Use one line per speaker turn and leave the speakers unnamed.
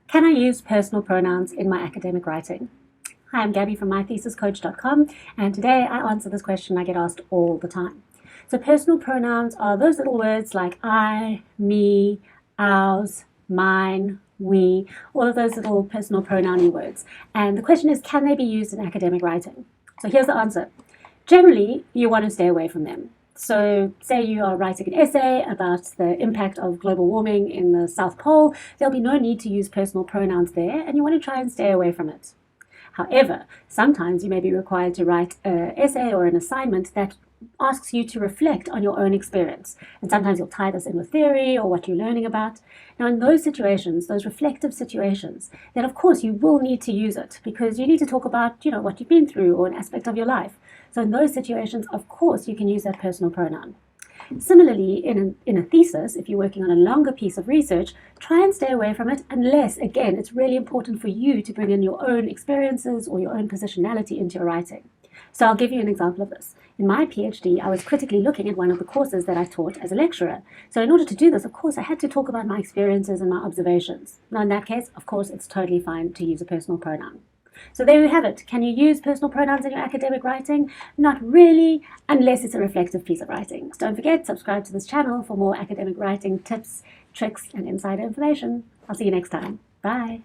Can I use personal pronouns in my academic writing? Hi, I'm Gabby from mythesiscoach.com, and today I answer this question I get asked all the time. So personal pronouns are those little words like I, me, ours, mine, we, all of those little personal pronoun-y words. And the question is, can they be used in academic writing? So here's the answer. Generally, you want to stay away from them. So say you are writing an essay about the impact of global warming in the South Pole, there'll be no need to use personal pronouns there, and you want to try and stay away from it. However, sometimes you may be required to write an essay or an assignment that asks you to reflect on your own experience. And sometimes you'll tie this in with theory or what you're learning about. Now, in those situations, those reflective situations, then of course you will need to use it because you need to talk about, what you've been through or an aspect of your life. So in those situations, of course, you can use that personal pronoun. Similarly, in a thesis, if you're working on a longer piece of research, try and stay away from it unless, again, it's really important for you to bring in your own experiences or your own positionality into your writing. So I'll give you an example of this. In my PhD, I was critically looking at one of the courses that I taught as a lecturer. So in order to do this, of course, I had to talk about my experiences and my observations. Now, in that case, of course, it's totally fine to use a personal pronoun. So there you have it. Can you use personal pronouns in your academic writing? Not really, unless it's a reflective piece of writing. So don't forget, subscribe to this channel for more academic writing tips, tricks, and insider information. I'll see you next time. Bye.